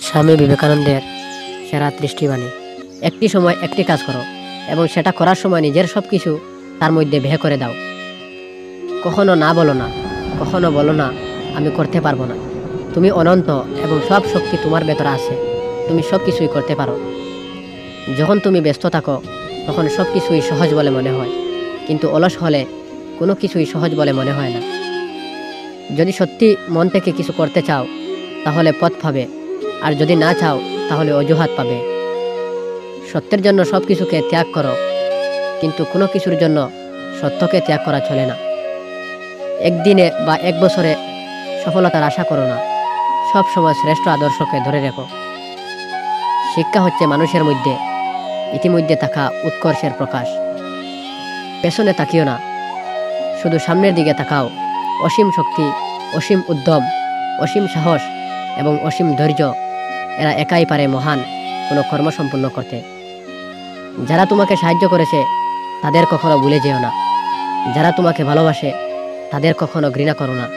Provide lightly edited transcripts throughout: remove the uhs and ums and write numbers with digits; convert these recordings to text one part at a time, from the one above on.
স্বামী বিবেকানন্দের সেরা ৩০টি বাণী। একটি সময় একটি কাজ করো এবং সেটা করার সময় নিজের সব কিছু তার মধ্যে ব্যয় করে দাও। কখনো না বলো না, কখনো বলো না আমি করতে পারবো না। তুমি অনন্ত এবং সব শক্তি তোমার ভেতরে আছে, তুমি সব কিছুই করতে পারো। যখন তুমি ব্যস্ত থাকো তখন সব কিছুই সহজ বলে মনে হয়, কিন্তু অলস হলে কোনো কিছুই সহজ বলে মনে হয় না। যদি সত্যি মন থেকে কিছু করতে চাও তাহলে পথ পাবে, আর যদি না চাও তাহলে অজুহাত পাবে। সত্যের জন্য সব কিছুকে ত্যাগ করো, কিন্তু কোনো কিছুর জন্য সত্যকে ত্যাগ করা চলে না। একদিনে বা এক বছরে সফলতার আশা করো না, সব সময় শ্রেষ্ঠ আদর্শকে ধরে রেখো। শিক্ষা হচ্ছে মানুষের মধ্যে ইতিমধ্যে থাকা উৎকর্ষের প্রকাশ। পেছনে তাকিও না, শুধু সামনের দিকে তাকাও। অসীম শক্তি, অসীম উদ্যম, অসীম সাহস এবং অসীম ধৈর্য, এরা একাই পারে মহান কোনো কর্ম সম্পন্ন করতে। যারা তোমাকে সাহায্য করেছে তাদের কখনো ভুলে যেও না। যারা তোমাকে ভালোবাসে তাদের কখনো ঘৃণা করো না।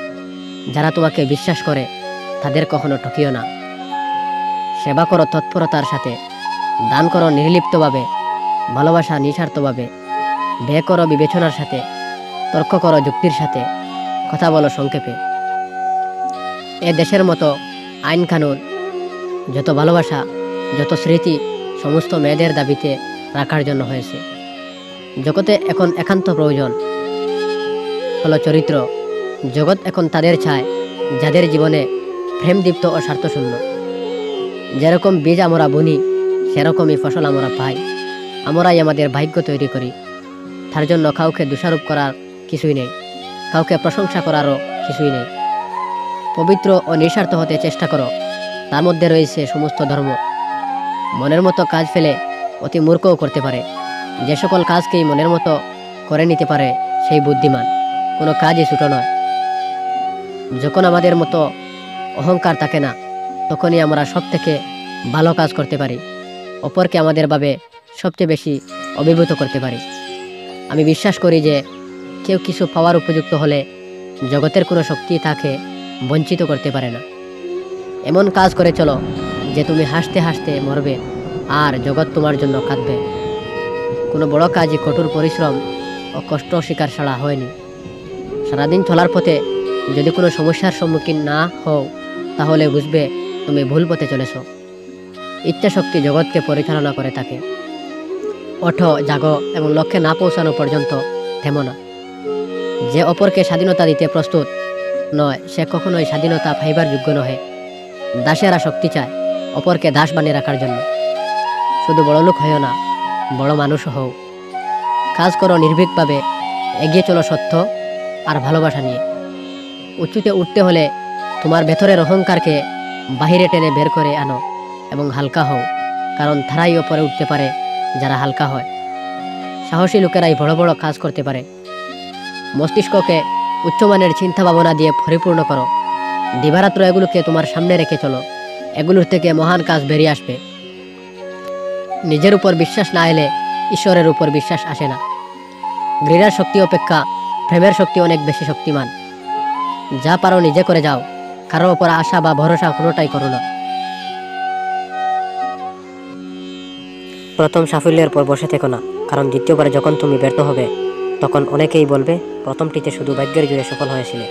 যারা তোমাকে বিশ্বাস করে তাদের কখনো ঠকিও না। সেবা করো তৎপরতার সাথে, দান করো নির্লিপ্তভাবে, ভালোবাসা নিঃস্বার্থভাবে, ব্যয় করো বিবেচনার সাথে, তর্ক করো যুক্তির সাথে, কথা বলো সংক্ষেপে। এ দেশের মতো আইন কানুন, যত ভালোবাসা, যত স্মৃতি সমস্ত মেয়েদের দাবিতে রাখার জন্য হয়েছে। জগতে এখন একান্ত প্রয়োজন হলো চরিত্র। জগৎ এখন তাদের চায় যাদের জীবনে প্রেমদীপ্ত ও স্বার্থশূন্য। যেরকম বীজ আমরা বুনি সেরকমই ফসল আমরা পাই। আমরাই আমাদের ভাগ্য তৈরি করি। তার জন্য কাউকে দোষারোপ করার কিছুই নেই, কাউকে প্রশংসা করারও কিছুই নেই। পবিত্র ও নিঃস্বার্থ হতে চেষ্টা করো, তার মধ্যে রয়েছে সমস্ত ধর্ম। মনের মতো কাজ ফেলে অতি মূর্খও করতে পারে। যে সকল কাজকেই মনের মতো করে নিতে পারে সেই বুদ্ধিমান। কোনো কাজই ছোট নয়। যখন আমাদের মতো অহংকার থাকে না, তখনই আমরা সব থেকে ভালো কাজ করতে পারি, অপরকে আমাদের ভাবে সবচেয়ে বেশি অভিভূত করতে পারি। আমি বিশ্বাস করি যে কেউ কিছু পাওয়ার উপযুক্ত হলে জগতের কোনো শক্তি তাকে বঞ্চিত করতে পারে না। এমন কাজ করে চলো যে তুমি হাসতে হাসতে মরবে আর জগৎ তোমার জন্য কাঁদবে। কোনো বড় কাজই কঠোর পরিশ্রম ও কষ্ট স্বীকার ছাড়া হয়নি। সারাদিন চলার পথে যদি কোনো সমস্যার সম্মুখীন না হও তাহলে বুঝবে তুমি ভুল পথে চলেছ। ইচ্ছাশক্তি জগৎকে পরিচালনা করে থাকে। ওঠো, জাগো এবং লক্ষ্যে না পৌঁছানো পর্যন্ত থেমো না। যে অপরকে স্বাধীনতা দিতে প্রস্তুত নয় সে কখনোই স্বাধীনতা পাইবার যোগ্য নহে। দাসেরা শক্তি চায় অপরকে দাস বানিয়ে রাখার জন্য। শুধু বড় লোক হও না, বড় মানুষও হও। কাজ করো নির্ভীকভাবে, এগিয়ে চলো সত্য আর ভালোবাসা নিয়ে। উঁচুতে উঠতে হলে তোমার ভেতরের অহংকারকে বাহিরে টেনে বের করে আনো এবং হালকা হও, কারণ তারাই ওপরে উঠতে পারে যারা হালকা হয়। সাহসী লোকেরাই বড় বড় কাজ করতে পারে। মস্তিষ্ককে উচ্চমানের চিন্তা ভাবনা দিয়ে পরিপূর্ণ করো। দিবারাত্র এগুলোকে তোমার সামনে রেখে চলো, এগুলোর থেকে মহান কাজ বেরিয়ে আসবে। নিজের উপর বিশ্বাস না এলে ঈশ্বরের উপর বিশ্বাস আসে না। ঘৃণার শক্তি অপেক্ষা প্রেমের শক্তি অনেক বেশি শক্তিমান। যা পারো নিজে করে যাও, কারোর ওপর আশা বা ভরসা কোনোটাই করো না। প্রথম সাফল্যের পর বসে থেকো না, কারণ দ্বিতীয়বার যখন তুমি ব্যর্থ হবে তখন অনেকেই বলবে প্রথমটিতে শুধু ভাগ্যের জোরে সফল হয়েছিলে।